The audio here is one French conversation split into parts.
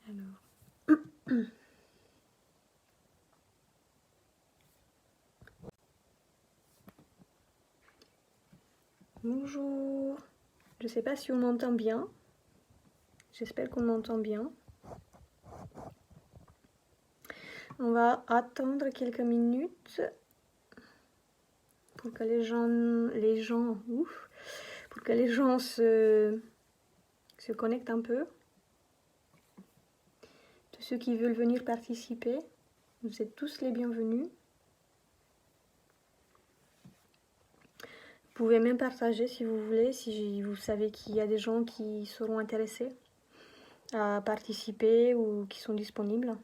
Alors. Bonjour. Je ne sais pas si on m'entend bien. J'espère qu'on m'entend bien. On va attendre quelques minutes pour que les gens se connectent un peu. Tous ceux qui veulent venir participer, vous êtes tous les bienvenus. Vous pouvez même partager si vous voulez, si vous savez qu'il y a des gens qui seront intéressés à participer ou qui sont disponibles.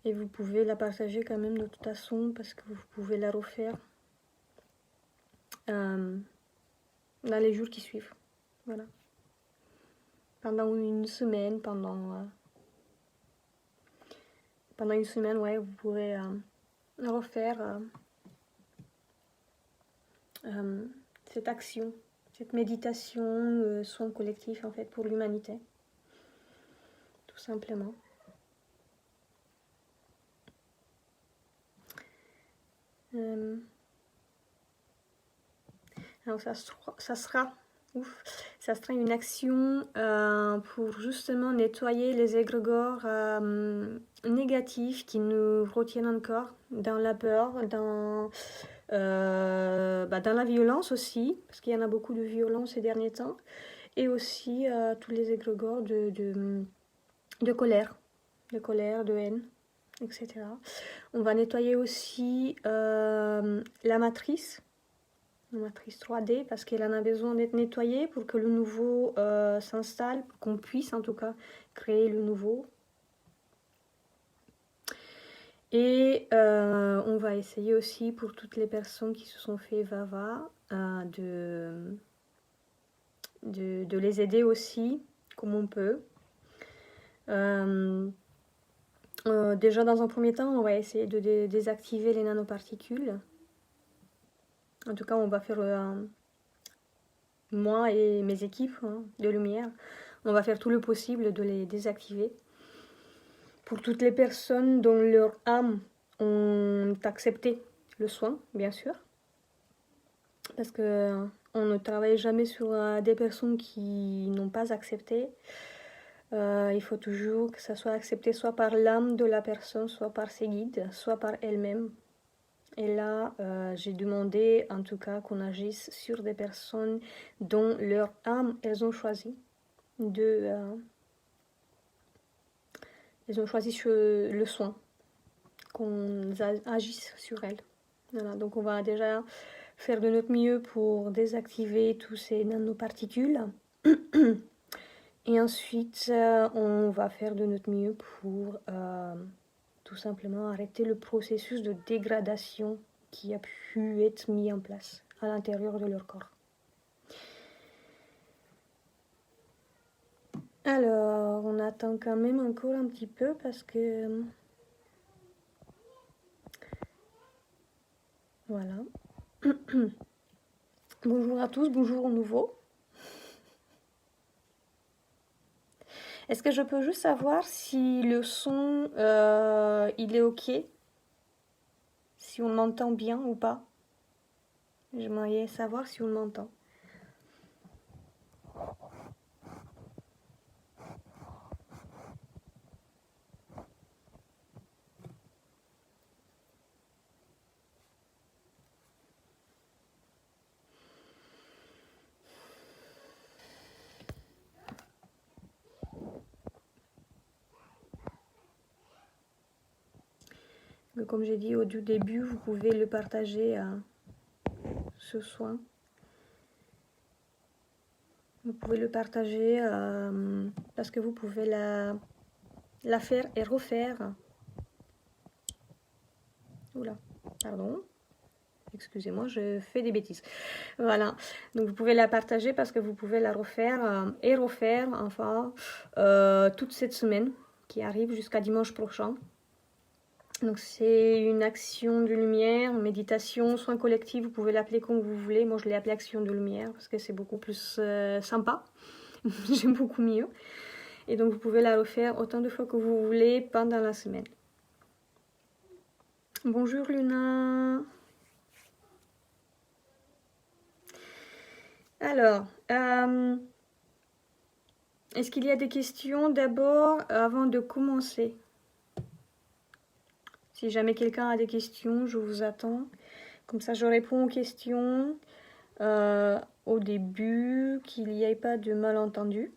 Et vous pouvez la partager quand même de toute façon parce que vous pouvez la refaire dans les jours qui suivent. Voilà. Pendant une semaine, pendant une semaine, ouais, vous pourrez refaire cette action, cette méditation, soin collectif en fait pour l'humanité. Tout simplement. Alors ça sera une action pour justement nettoyer les égrégores négatifs qui nous retiennent encore dans la peur, dans la violence aussi, parce qu'il y en a beaucoup de violence ces derniers temps, et aussi tous les égrégores de colère, de haine, etc. On va nettoyer aussi la matrice 3D parce qu'elle en a besoin d'être nettoyée pour que le nouveau s'installe, pour qu'on puisse en tout cas créer le nouveau. Et on va essayer aussi pour toutes les personnes qui se sont fait vava de les aider aussi comme on peut. Déjà dans un premier temps, on va essayer de désactiver les nanoparticules. En tout cas, on va faire, moi et mes équipes de lumière, on va faire tout le possible de les désactiver. Pour toutes les personnes dont leur âme ont accepté le soin, bien sûr. Parce que on ne travaille jamais sur des personnes qui n'ont pas accepté. Il faut toujours que ça soit accepté soit par l'âme de la personne, soit par ses guides, soit par elle-même. Et là, j'ai demandé en tout cas qu'on agisse sur des personnes dont leur âme, elles ont choisi le soin, qu'on agisse sur elles. Voilà, donc on va déjà faire de notre mieux pour désactiver tous ces nanoparticules. Et ensuite, on va faire de notre mieux pour tout simplement arrêter le processus de dégradation qui a pu être mis en place à l'intérieur de leur corps. Alors, on attend quand même encore un petit peu parce que... Voilà. Bonjour à tous, bonjour aux nouveaux. Est-ce que je peux juste savoir si le son, il est ok? Si on m'entend bien ou pas? J'aimerais savoir si on m'entend. Comme j'ai dit au début, vous pouvez le partager ce soin. Vous pouvez le partager parce que vous pouvez la faire et refaire. Oula, pardon. Excusez-moi, je fais des bêtises. Voilà, donc vous pouvez la partager parce que vous pouvez la refaire et refaire, enfin, toute cette semaine qui arrive jusqu'à dimanche prochain. Donc c'est une action de lumière, méditation, soin collectif, vous pouvez l'appeler comme vous voulez. Moi je l'ai appelé action de lumière parce que c'est beaucoup plus sympa, j'aime beaucoup mieux. Et donc vous pouvez la refaire autant de fois que vous voulez pendant la semaine. Bonjour Luna. Alors, est-ce qu'il y a des questions d'abord avant de commencer? Si jamais quelqu'un a des questions, je vous attends. Comme ça, je réponds aux questions au début, qu'il n'y ait pas de malentendu.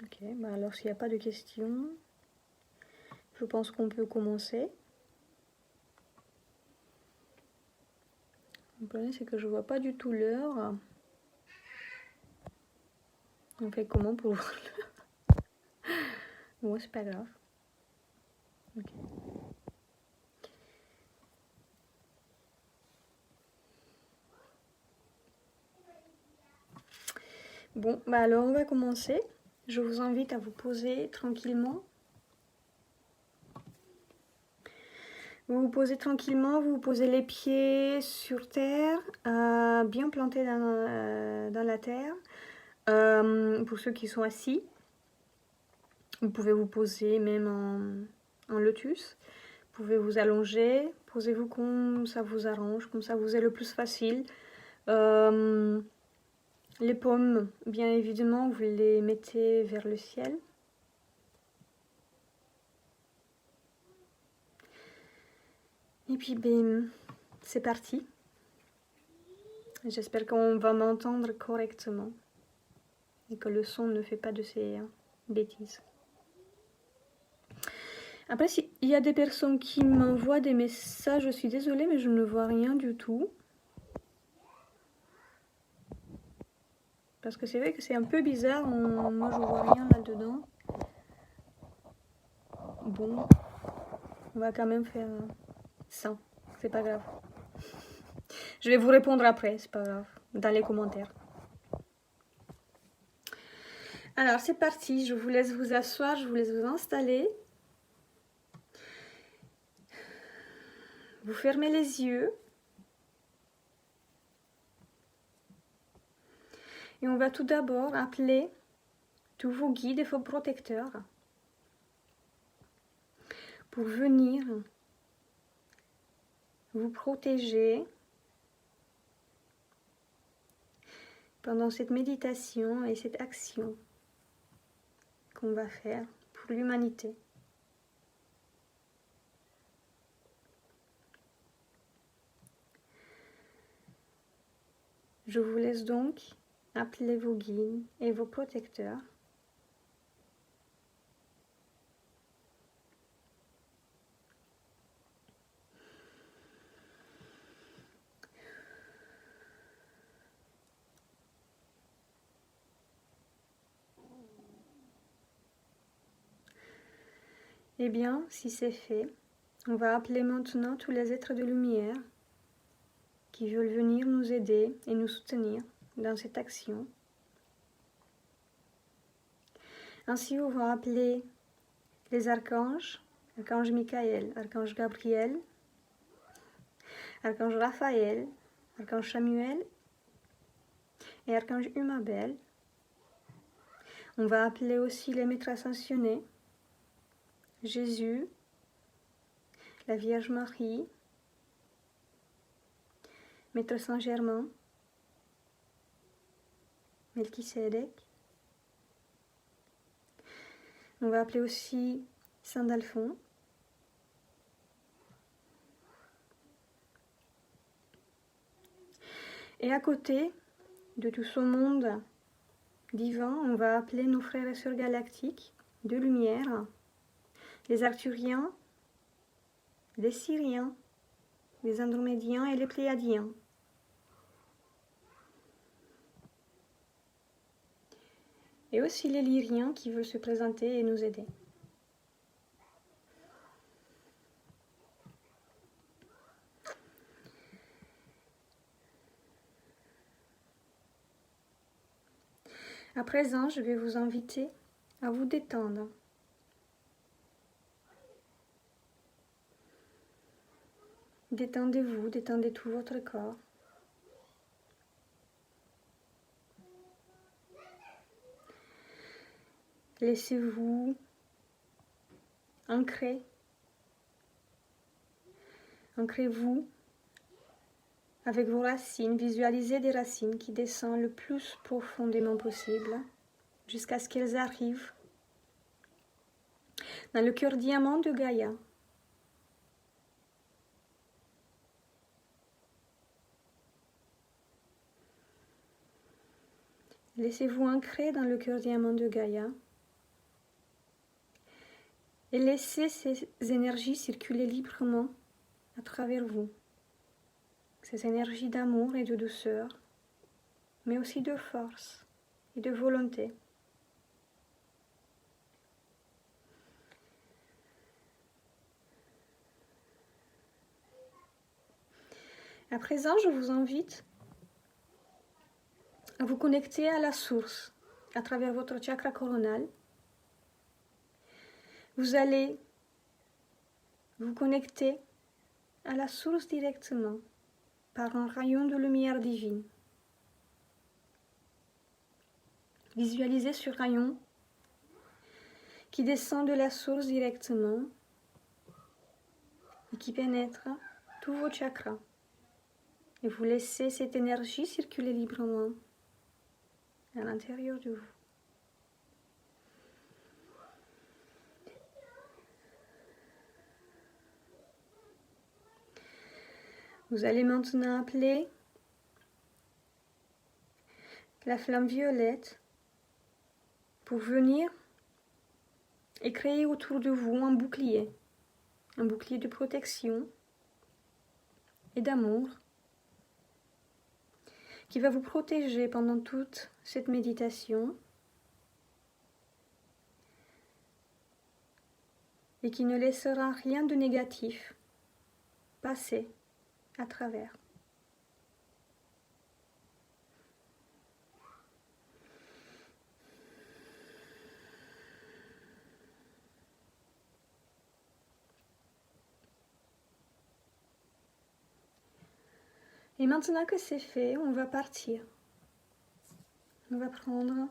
Ok, bah alors s'il n'y a pas de questions, je pense qu'on peut commencer. Le problème c'est que je vois pas du tout l'heure. On fait comment pour voir l'heure? Bon, c'est pas grave. Ok. Bon, bah alors on va commencer. Je vous invite à vous poser tranquillement. Vous vous posez tranquillement, vous posez les pieds sur terre, bien plantés dans la terre. Pour ceux qui sont assis, vous pouvez vous poser même en lotus. Vous pouvez vous allonger, posez-vous comme ça vous arrange, comme ça vous est le plus facile. Les paumes, bien évidemment, vous les mettez vers le ciel. Et puis, ben, c'est parti. J'espère qu'on va m'entendre correctement et que le son ne fait pas de ces bêtises. Après, s'il y a des personnes qui m'envoient des messages, je suis désolée, mais je ne vois rien du tout. Parce que c'est vrai que c'est un peu bizarre, moi je vois rien là-dedans. Bon, on va quand même faire ça, c'est pas grave. Je vais vous répondre après, c'est pas grave, dans les commentaires. Alors c'est parti, je vous laisse vous asseoir, je vous laisse vous installer. Vous fermez les yeux. Et on va tout d'abord appeler tous vos guides et vos protecteurs pour venir vous protéger pendant cette méditation et cette action qu'on va faire pour l'humanité. Je vous laisse donc appeler vos guides et vos protecteurs. Eh bien, si c'est fait, on va appeler maintenant tous les êtres de lumière qui veulent venir nous aider et nous soutenir dans cette action. Ainsi, on va appeler les archanges, archange Michael, archange Gabriel, archange Raphaël, archange Samuel et archange Umabel. On va appeler aussi les maîtres ascensionnés, Jésus, la Vierge Marie, Maître Saint-Germain, Melchisédek. On va appeler aussi Saint Alphonse. Et à côté de tout ce monde divin, on va appeler nos frères et sœurs galactiques de lumière, les Arthuriens, les Syriens, les Andromédiens et les Pléiadiens. et aussi les lyriens qui veulent se présenter et nous aider. À présent, je vais vous inviter à vous détendre. Détendez-vous, détendez tout votre corps. Laissez-vous ancrer. Ancrez-vous avec vos racines. Visualisez des racines qui descendent le plus profondément possible jusqu'à ce qu'elles arrivent dans le cœur diamant de Gaïa. Laissez-vous ancrer dans le cœur diamant de Gaïa et laissez ces énergies circuler librement à travers vous. Ces énergies d'amour et de douceur, mais aussi de force et de volonté. À présent, je vous invite à vous connecter à la source à travers votre chakra coronal. Vous allez vous connecter à la source directement par un rayon de lumière divine. Visualisez ce rayon qui descend de la source directement et qui pénètre tous vos chakras. Et vous laissez cette énergie circuler librement à l'intérieur de vous. Vous allez maintenant appeler la flamme violette pour venir et créer autour de vous un bouclier de protection et d'amour qui va vous protéger pendant toute cette méditation et qui ne laissera rien de négatif passer à travers. Et maintenant que c'est fait, on va partir. On va prendre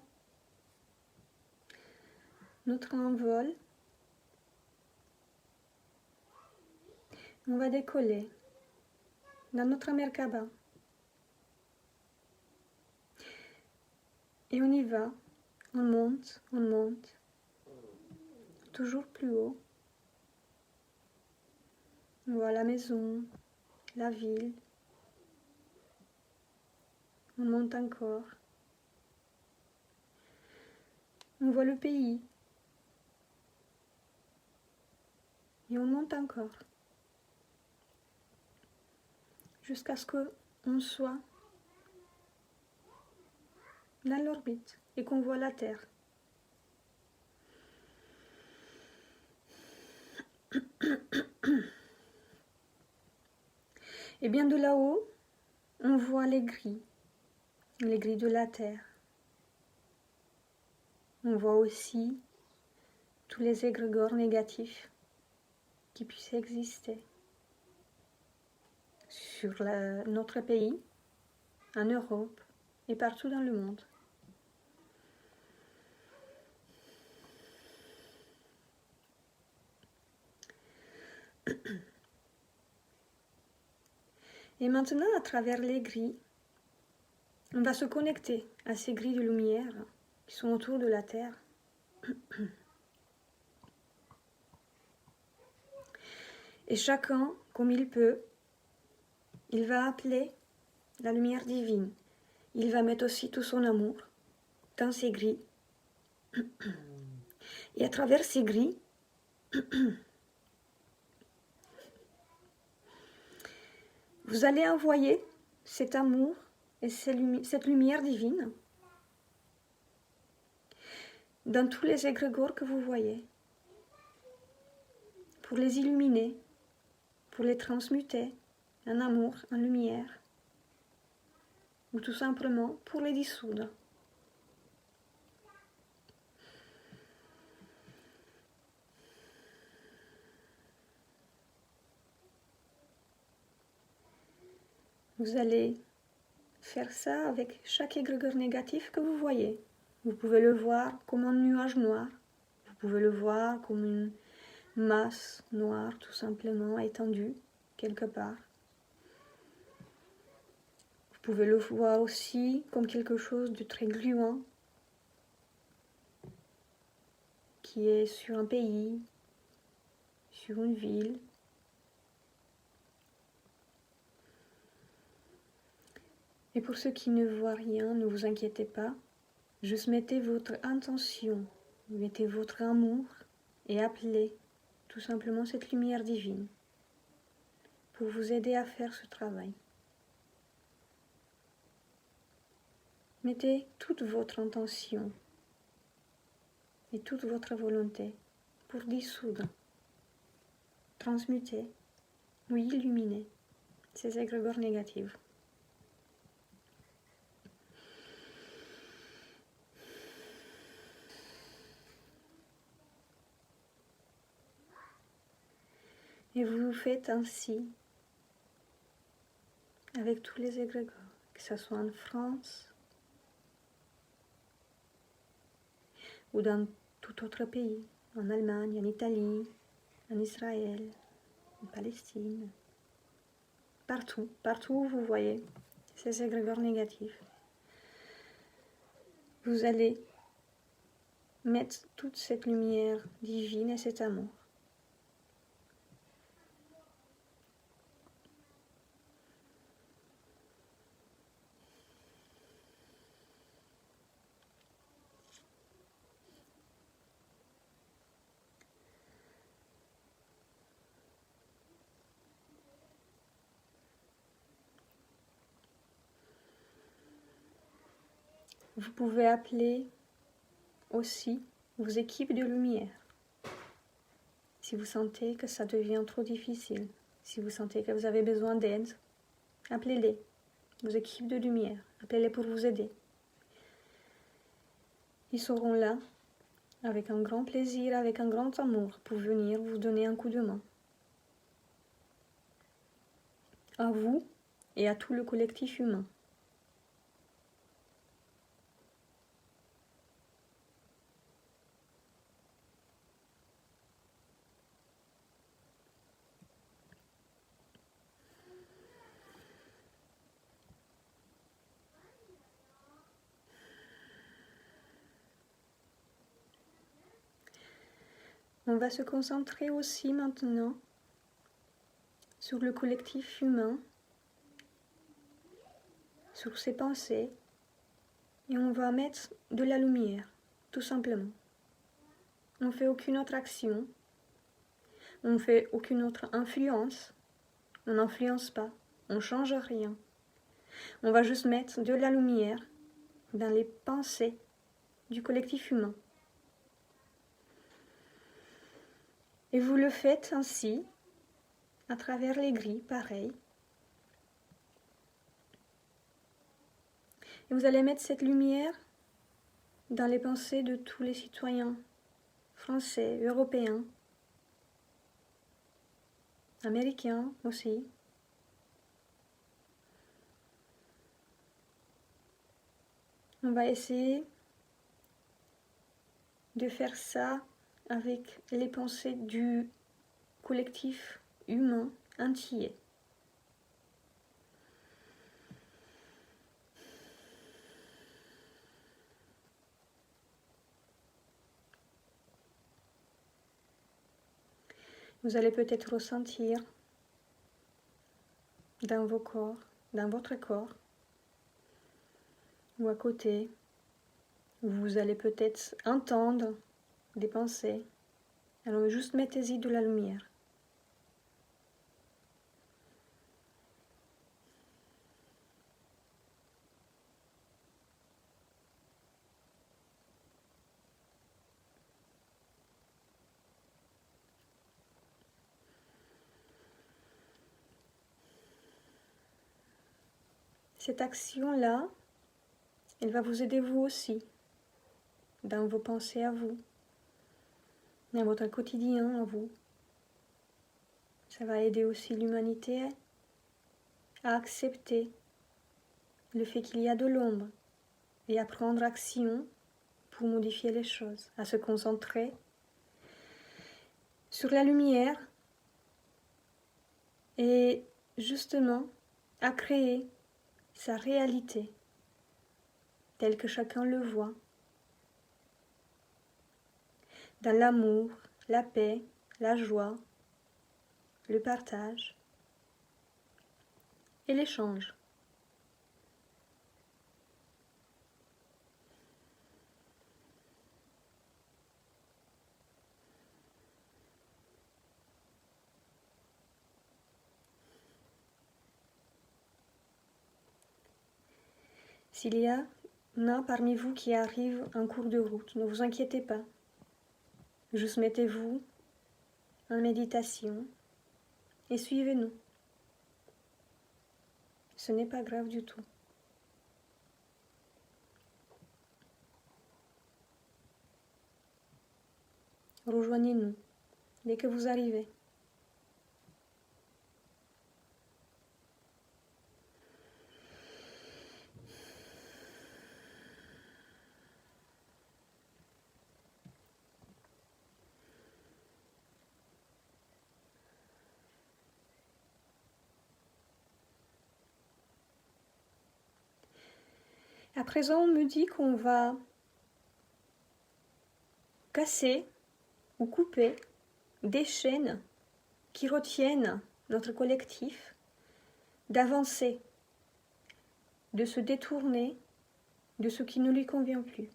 notre envol. On va décoller dans notre Merkaba. Et on y va. On monte, toujours plus haut. On voit la maison, la ville. On monte encore. On voit le pays. Et on monte encore. Jusqu'à ce qu'on soit dans l'orbite et qu'on voit la Terre. Et bien de là-haut, on voit les grilles de la Terre. On voit aussi tous les égrégores négatifs qui puissent exister sur notre pays, en Europe et partout dans le monde. Et maintenant, à travers les grilles, on va se connecter à ces grilles de lumière qui sont autour de la Terre. Et chacun, comme il peut, il va appeler la lumière divine. Il va mettre aussi tout son amour dans ces grilles. Et à travers ces grilles, vous allez envoyer cet amour et cette lumière divine dans tous les égrégores que vous voyez, pour les illuminer, pour les transmuter en amour, en lumière, ou tout simplement pour les dissoudre. Vous allez faire ça avec chaque égrégore négatif que vous voyez. Vous pouvez le voir comme un nuage noir. Vous pouvez le voir comme une masse noire, tout simplement, étendue quelque part. Vous pouvez le voir aussi comme quelque chose de très gluant qui est sur un pays, sur une ville. Et pour ceux qui ne voient rien, ne vous inquiétez pas. Juste mettez votre intention, mettez votre amour et appelez tout simplement cette lumière divine pour vous aider à faire ce travail. Mettez toute votre intention et toute votre volonté pour dissoudre, transmuter ou illuminer ces égrégores négatifs. Et vous le faites ainsi avec tous les égrégores, que ce soit en France ou dans tout autre pays, en Allemagne, en Italie, en Israël, en Palestine, partout où vous voyez ces égrégores négatifs. Vous allez mettre toute cette lumière divine et cet amour. Vous pouvez appeler aussi vos équipes de lumière. Si vous sentez que ça devient trop difficile, si vous sentez que vous avez besoin d'aide, appelez-les, vos équipes de lumière, appelez-les pour vous aider. Ils seront là avec un grand plaisir, avec un grand amour pour venir vous donner un coup de main. À vous et à tout le collectif humain. On va se concentrer aussi maintenant sur le collectif humain, sur ses pensées, et on va mettre de la lumière, tout simplement. On ne fait aucune autre action, on ne fait aucune autre influence, on n'influence pas, on ne change rien. On va juste mettre de la lumière dans les pensées du collectif humain. Et vous le faites ainsi, à travers les grilles, pareil. Et vous allez mettre cette lumière dans les pensées de tous les citoyens français, européens, américains aussi. On va essayer de faire ça avec les pensées du collectif humain entier. Vous allez peut-être ressentir dans vos corps, dans votre corps, ou à côté, vous allez peut-être entendre des pensées. Alors juste mettez-y de la lumière. Cette action-là, elle va vous aider vous aussi, dans vos pensées à vous, dans votre quotidien à vous. Ça va aider aussi l'humanité à accepter le fait qu'il y a de l'ombre et à prendre action pour modifier les choses, à se concentrer sur la lumière et justement à créer sa réalité telle que chacun le voit, dans l'amour, la paix, la joie, le partage et l'échange. S'il y en a parmi vous qui arrivent en cours de route, ne vous inquiétez pas. Juste mettez-vous en méditation et suivez-nous. Ce n'est pas grave du tout. Rejoignez-nous dès que vous arrivez. À présent, on me dit qu'on va casser ou couper des chaînes qui retiennent notre collectif d'avancer, de se détourner de ce qui ne lui convient plus.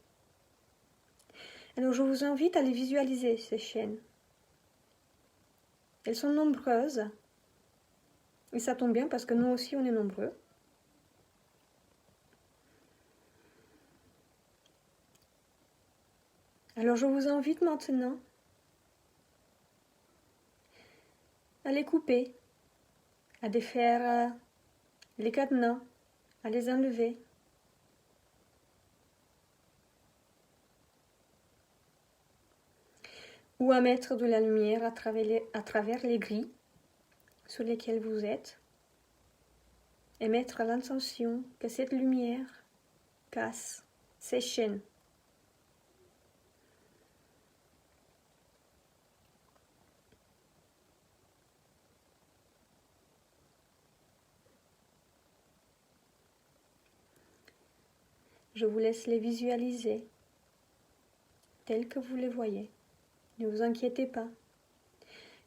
Alors je vous invite à les visualiser, ces chaînes. Elles sont nombreuses, et ça tombe bien parce que nous aussi on est nombreux. Alors je vous invite maintenant à les couper, à défaire les cadenas, à les enlever. Ou à mettre de la lumière à travers les grilles sur lesquelles vous êtes et mettre l'intention que cette lumière casse ces chaînes. Je vous laisse les visualiser tels que vous les voyez. Ne vous inquiétez pas.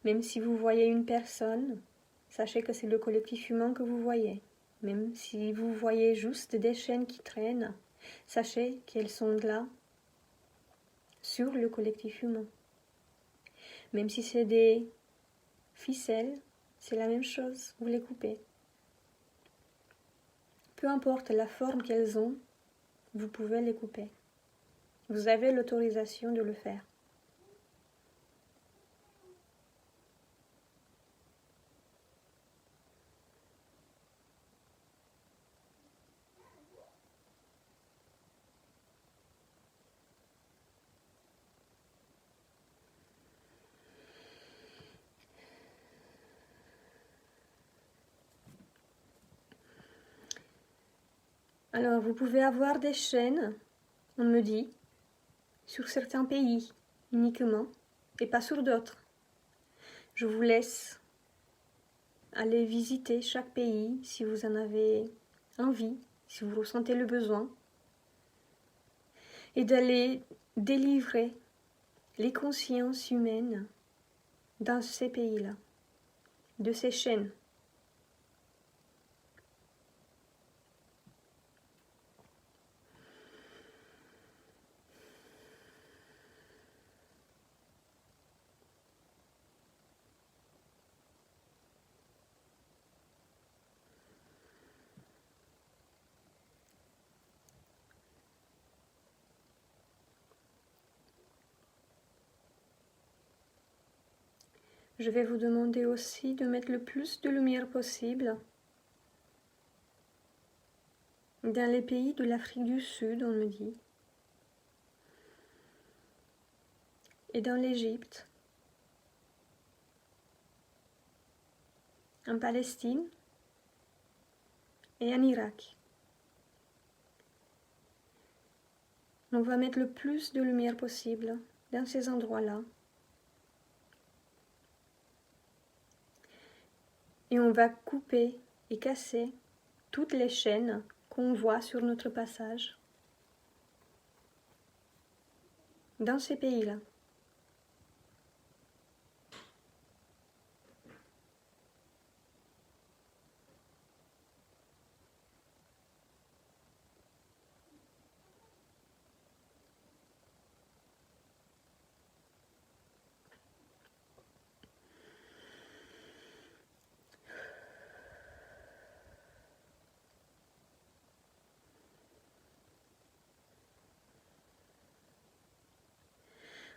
Même si vous voyez une personne, sachez que c'est le collectif humain que vous voyez. Même si vous voyez juste des chaînes qui traînent, sachez qu'elles sont là, sur le collectif humain. Même si c'est des ficelles, c'est la même chose, vous les coupez. Peu importe la forme qu'elles ont, vous pouvez les couper. Vous avez l'autorisation de le faire. Alors, vous pouvez avoir des chaînes, on me dit, sur certains pays uniquement, et pas sur d'autres. Je vous laisse aller visiter chaque pays si vous en avez envie, si vous ressentez le besoin, et d'aller délivrer les consciences humaines dans ces pays-là, de ces chaînes. Je vais vous demander aussi de mettre le plus de lumière possible Dans les pays de l'Afrique du Sud, on me dit, et dans l'Égypte, en Palestine et en Irak. On va mettre le plus de lumière possible dans ces endroits-là. Et on va couper et casser toutes les chaînes qu'on voit sur notre passage dans ces pays-là.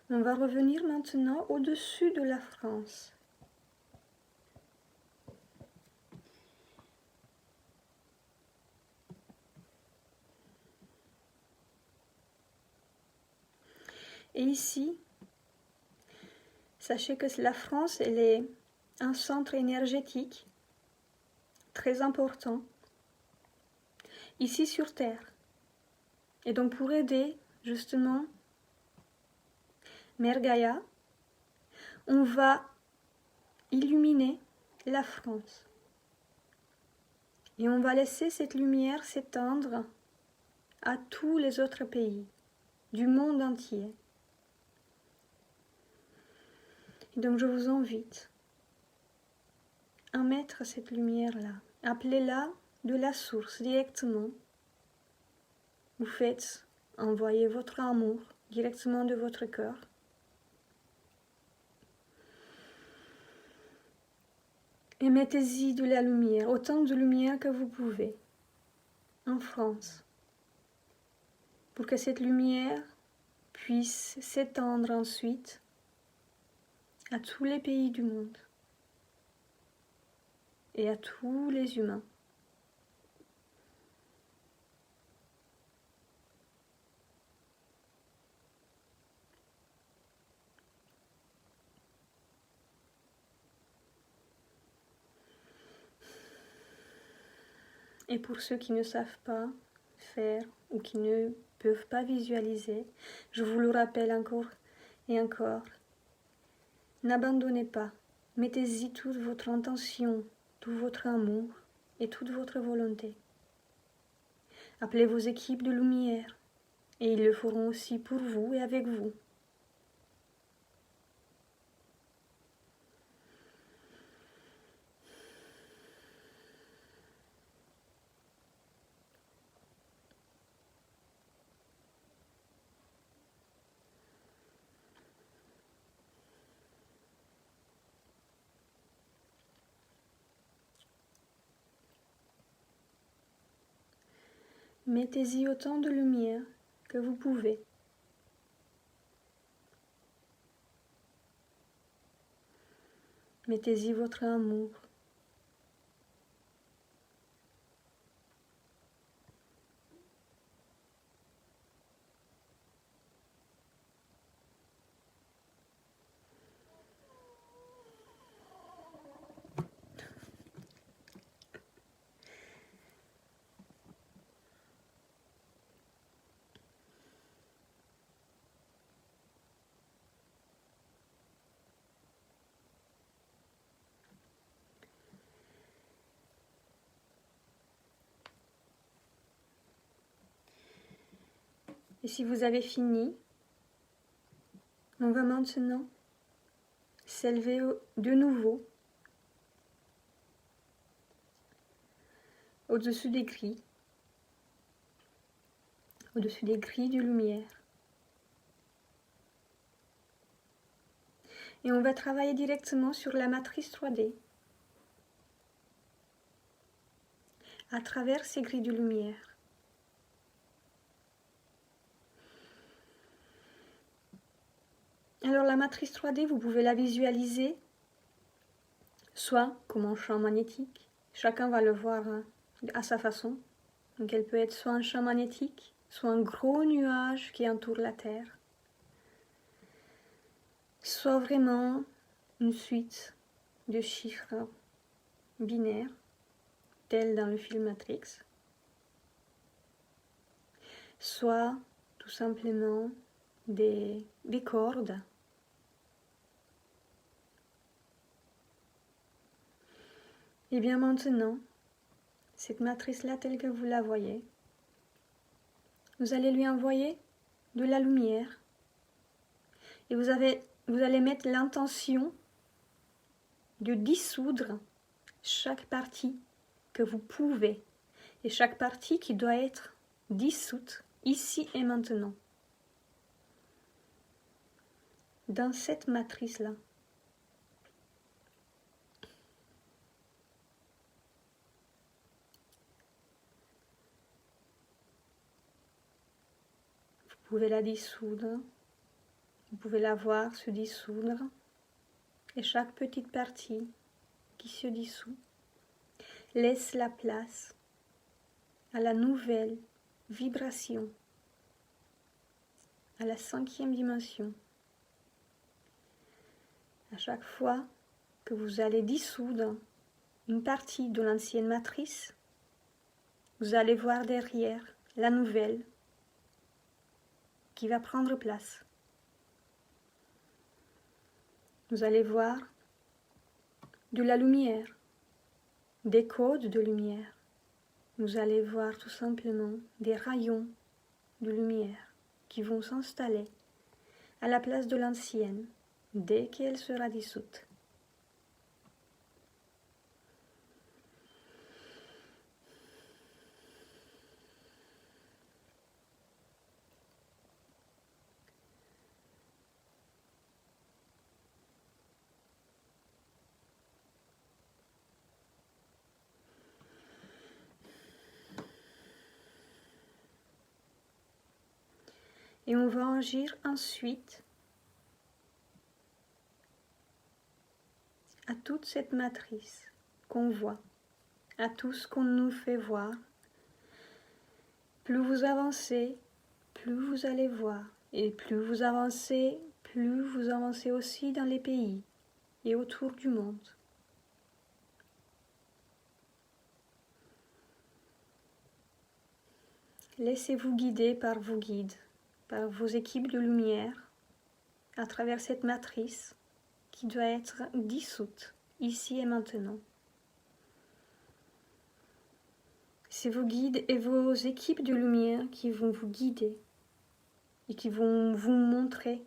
On va revenir maintenant au-dessus de la France. Et ici, sachez que la France, elle est un centre énergétique très important ici sur Terre. Et donc pour aider justement Mère Gaïa, on va illuminer la France. Et on va laisser cette lumière s'étendre à tous les autres pays du monde entier. Et donc je vous invite à mettre cette lumière-là. Appelez-la de la source directement. Vous faites envoyer votre amour directement de votre cœur. Et mettez-y de la lumière, autant de lumière que vous pouvez, en France, pour que cette lumière puisse s'étendre ensuite à tous les pays du monde et à tous les humains. Et pour ceux qui ne savent pas faire ou qui ne peuvent pas visualiser, je vous le rappelle encore et encore, n'abandonnez pas, mettez-y toute votre intention, tout votre amour et toute votre volonté. Appelez vos équipes de lumière et ils le feront aussi pour vous et avec vous. Mettez-y autant de lumière que vous pouvez. Mettez-y votre amour. Et si vous avez fini, on va maintenant s'élever de nouveau au-dessus des grilles, au-dessus des grilles de lumière. Et on va travailler directement sur la matrice 3D, à travers ces grilles de lumière. Alors la matrice 3D, vous pouvez la visualiser soit comme un champ magnétique, chacun va le voir à sa façon, Donc elle peut être soit un champ magnétique, soit un gros nuage qui entoure la Terre, soit vraiment une suite de chiffres binaires, tels dans le film Matrix, soit tout simplement des cordes. Et bien maintenant, cette matrice-là telle que vous la voyez, vous allez lui envoyer de la lumière et vous allez mettre l'intention de dissoudre chaque partie que vous pouvez et chaque partie qui doit être dissoute ici et maintenant. Dans cette matrice-là. Vous pouvez la dissoudre, vous pouvez la voir se dissoudre, et chaque petite partie qui se dissout laisse la place à la nouvelle vibration, à la 5e dimension. À chaque fois que vous allez dissoudre une partie de l'ancienne matrice, vous allez voir derrière la nouvelle qui va prendre place. Vous allez voir de la lumière, des codes de lumière. Vous allez voir tout simplement des rayons de lumière qui vont s'installer à la place de l'ancienne dès qu'elle sera dissoute. Et on va agir ensuite à toute cette matrice qu'on voit, à tout ce qu'on nous fait voir. Plus vous avancez, plus vous allez voir. Et plus vous avancez aussi dans les pays et autour du monde. Laissez-vous guider par vos guides, par vos équipes de lumière, à travers cette matrice qui doit être dissoute, ici et maintenant. C'est vos guides et vos équipes de lumière qui vont vous guider et qui vont vous montrer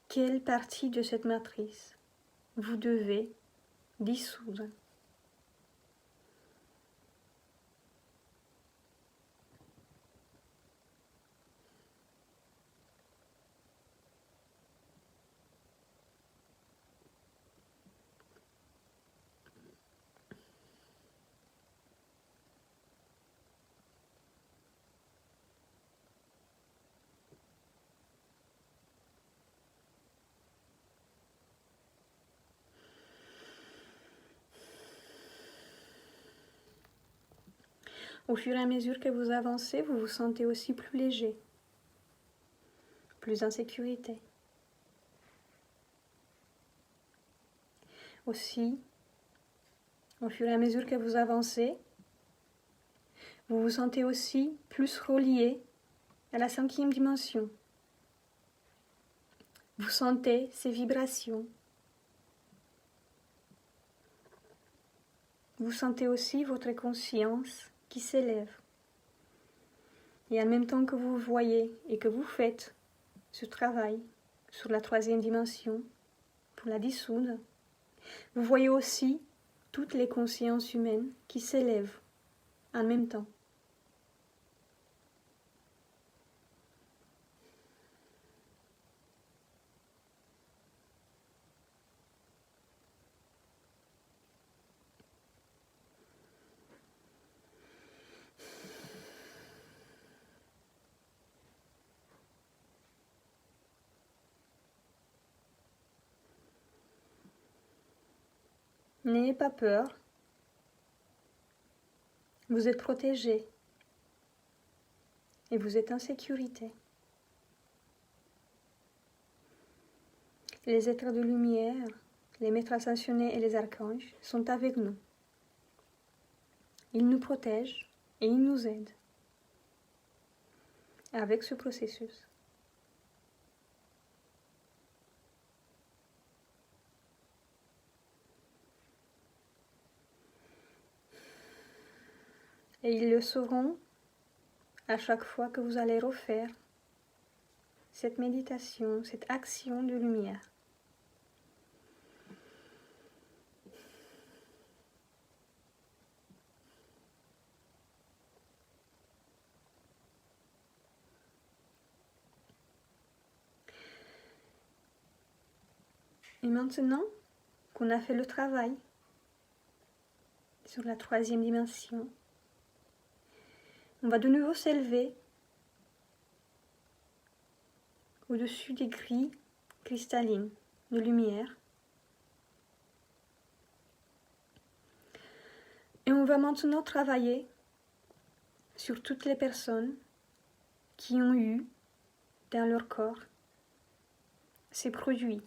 quelle partie de cette matrice vous devez dissoudre. Au fur et à mesure que vous avancez, vous vous sentez aussi plus léger, plus en sécurité. Aussi, au fur et à mesure que vous avancez, vous vous sentez aussi plus relié à la 5e dimension. Vous sentez ces vibrations. Vous sentez aussi votre conscience qui s'élève. Et en même temps que vous voyez et que vous faites ce travail sur la 3e dimension pour la dissoudre, vous voyez aussi toutes les consciences humaines qui s'élèvent en même temps. N'ayez pas peur. Vous êtes protégé et vous êtes en sécurité. Les êtres de lumière, les maîtres ascensionnés et les archanges sont avec nous. Ils nous protègent et ils nous aident avec ce processus. Et ils le sauront à chaque fois que vous allez refaire cette méditation, cette action de lumière. Et maintenant qu'on a fait le travail sur la 3e dimension, on va de nouveau s'élever au-dessus des grilles cristallines de lumière. Et on va maintenant travailler sur toutes les personnes qui ont eu dans leur corps ces produits.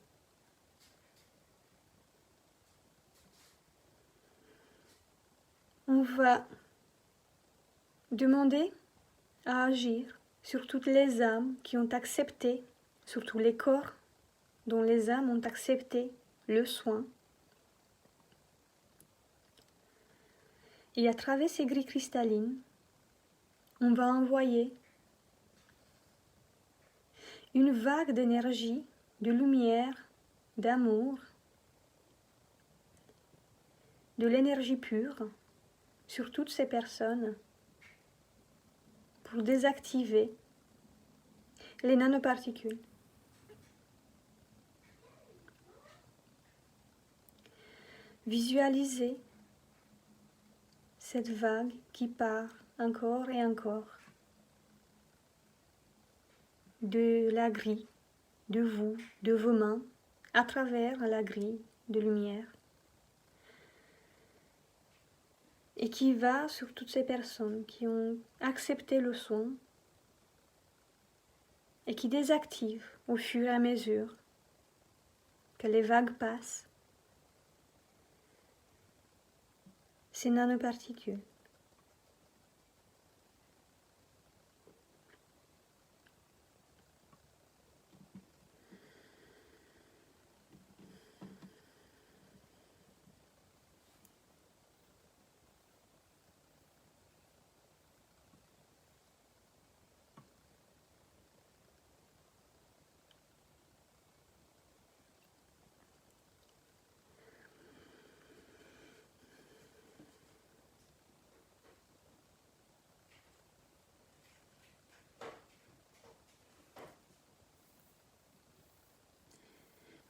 On va demander à agir sur toutes les âmes qui ont accepté, sur tous les corps dont les âmes ont accepté le soin. Et à travers ces grilles cristallines, on va envoyer une vague d'énergie, de lumière, d'amour, de l'énergie pure sur toutes ces personnes pour désactiver les nanoparticules. Visualisez cette vague qui part encore et encore de la grille, de vous, de vos mains, à travers la grille de lumière, et qui va sur toutes ces personnes qui ont accepté le soin et qui désactive au fur et à mesure que les vagues passent ces nanoparticules.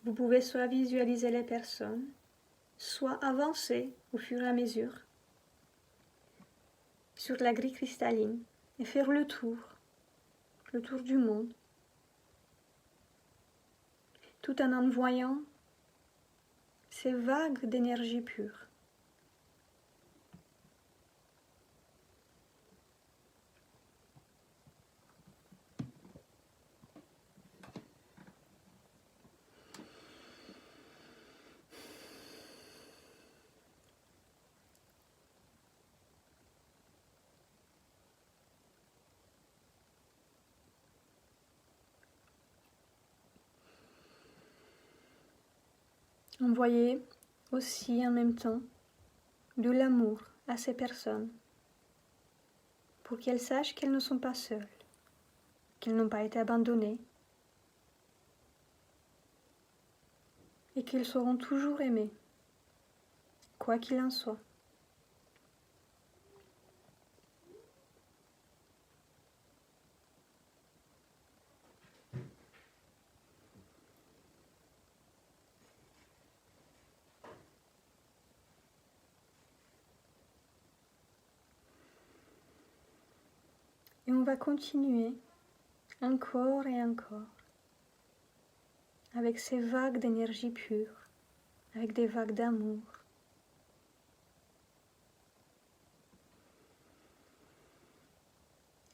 Vous pouvez soit visualiser les personnes, soit avancer au fur et à mesure sur la grille cristalline et faire le tour du monde, tout en envoyant ces vagues d'énergie pure. Envoyez aussi en même temps de l'amour à ces personnes pour qu'elles sachent qu'elles ne sont pas seules, qu'elles n'ont pas été abandonnées et qu'elles seront toujours aimées, quoi qu'il en soit. Et on va continuer encore et encore avec ces vagues d'énergie pure, avec des vagues d'amour.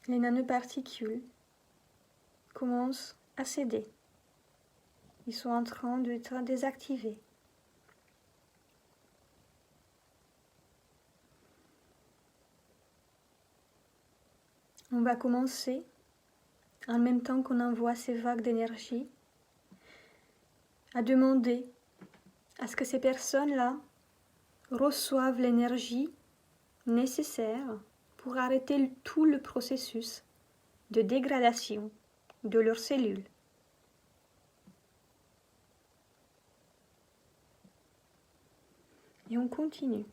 les nanoparticules commencent à céder. Ils sont en train d'être désactivés. On va commencer, en même temps qu'on envoie ces vagues d'énergie, à demander à ce que ces personnes-là reçoivent l'énergie nécessaire pour arrêter tout le processus de dégradation de leurs cellules. Et on continue.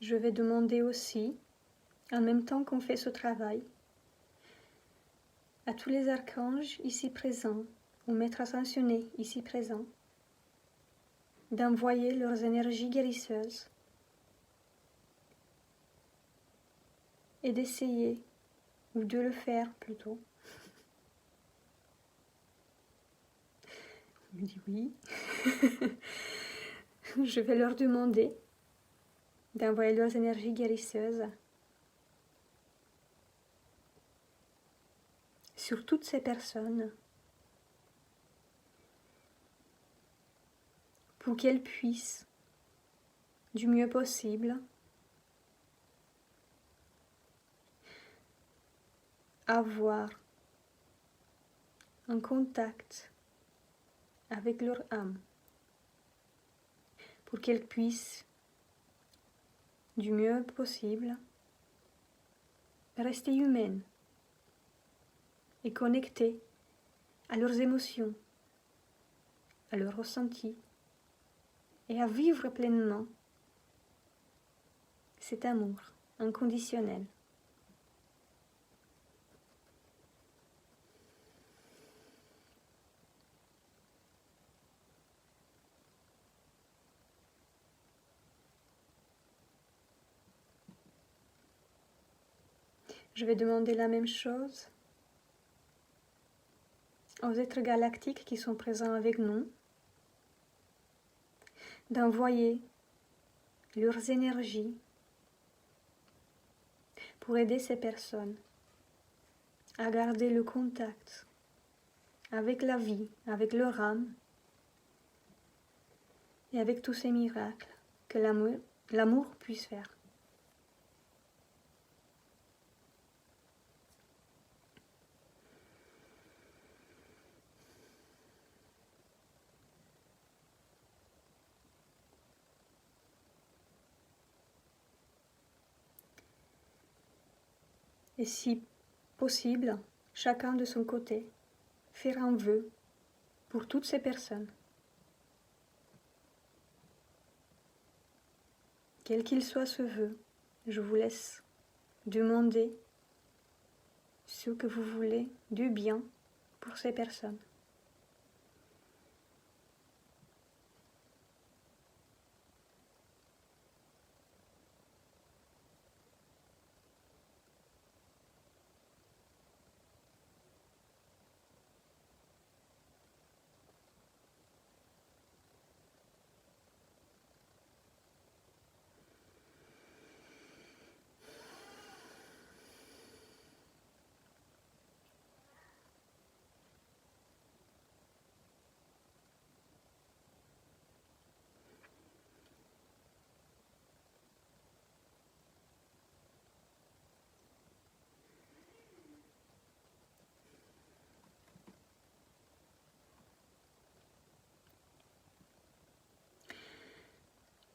Je vais demander aussi, en même temps qu'on fait ce travail, à tous les archanges ici présents, aux maîtres ascensionnés ici présents, d'envoyer leurs énergies guérisseuses et d'essayer, ou de le faire plutôt. On me dit oui. Je vais leur demander d'envoyer leurs énergies guérisseuses sur toutes ces personnes pour qu'elles puissent, du mieux possible, avoir un contact avec leur âme, pour qu'elles puissent, du mieux possible, rester humaines et connectées à leurs émotions, à leurs ressentis, et à vivre pleinement cet amour inconditionnel. Je vais demander la même chose aux êtres galactiques qui sont présents avec nous, d'envoyer leurs énergies pour aider ces personnes à garder le contact avec la vie, avec leur âme et avec tous ces miracles que l'amour puisse faire. Et si possible, chacun de son côté, faire un vœu pour toutes ces personnes. Quel qu'il soit ce vœu, je vous laisse demander ce que vous voulez du bien pour ces personnes.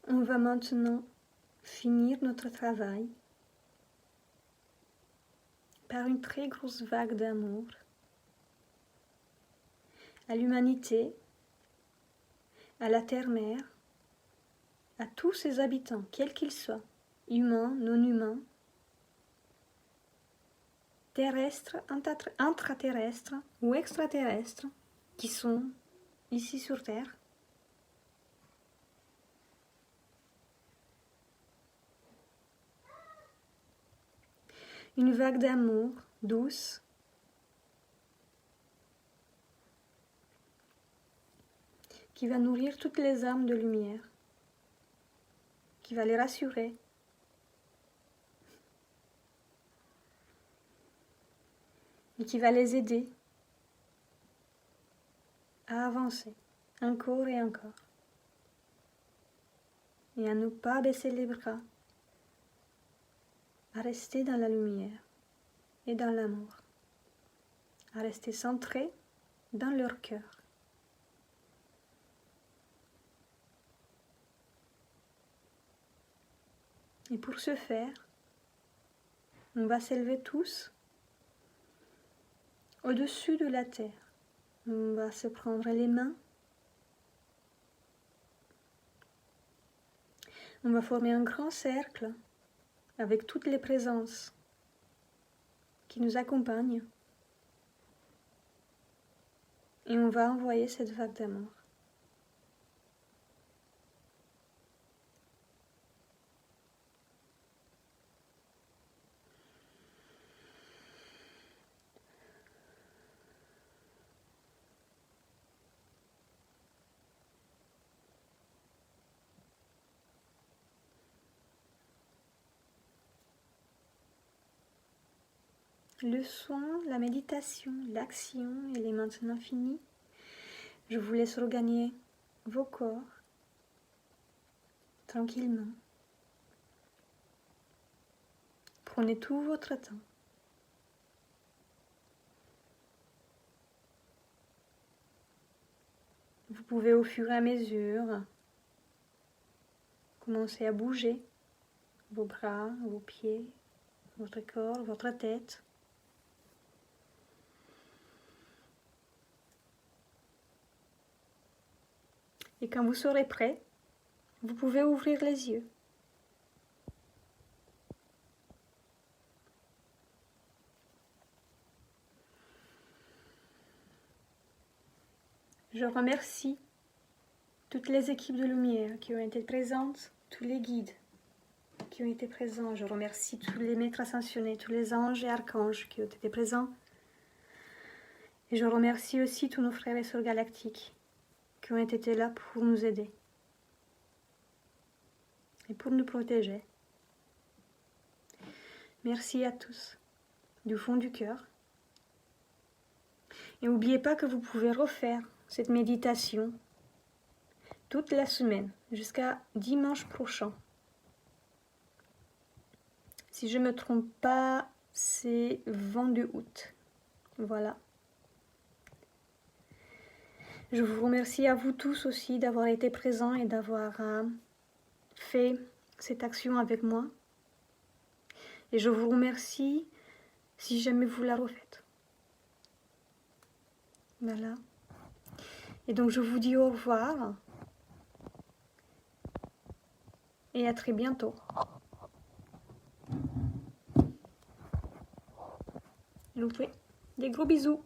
On va maintenant finir notre travail par une très grosse vague d'amour à l'humanité, à la terre-mère, à tous ses habitants, quels qu'ils soient, humains, non humains, terrestres, intraterrestres ou extraterrestres, qui sont ici sur Terre, Une vague d'amour douce qui va nourrir toutes les âmes de lumière, qui va les rassurer, et qui va les aider à avancer encore et encore, et à ne pas baisser les bras, à rester dans la lumière et dans l'amour, à rester centrés dans leur cœur. Et pour ce faire, on va s'élever tous au-dessus de la terre. On va se prendre les mains. On va former un grand cercle avec toutes les présences qui nous accompagnent. Et on va envoyer cette vague d'amour. Le soin, la méditation, l'action, elle est maintenant finie. Je vous laisse regagner vos corps tranquillement. Prenez tout votre temps. Vous pouvez au fur et à mesure commencer à bouger vos bras, vos pieds, votre corps, votre tête. Et quand vous serez prêt, vous pouvez ouvrir les yeux. Je remercie toutes les équipes de lumière qui ont été présentes, tous les guides qui ont été présents. Je remercie tous les maîtres ascensionnés, tous les anges et archanges qui ont été présents. Et je remercie aussi tous nos frères et sœurs galactiques qui ont été là pour nous aider et pour nous protéger. Merci à tous, du fond du cœur. Et n'oubliez pas que vous pouvez refaire cette méditation toute la semaine, jusqu'à dimanche prochain. Si je ne me trompe pas, c'est 22 août. Voilà. Je vous remercie à vous tous aussi d'avoir été présents et d'avoir fait cette action avec moi. Et je vous remercie si jamais vous la refaites. Voilà. Et donc je vous dis au revoir. Et à très bientôt. Je vous fais des gros bisous.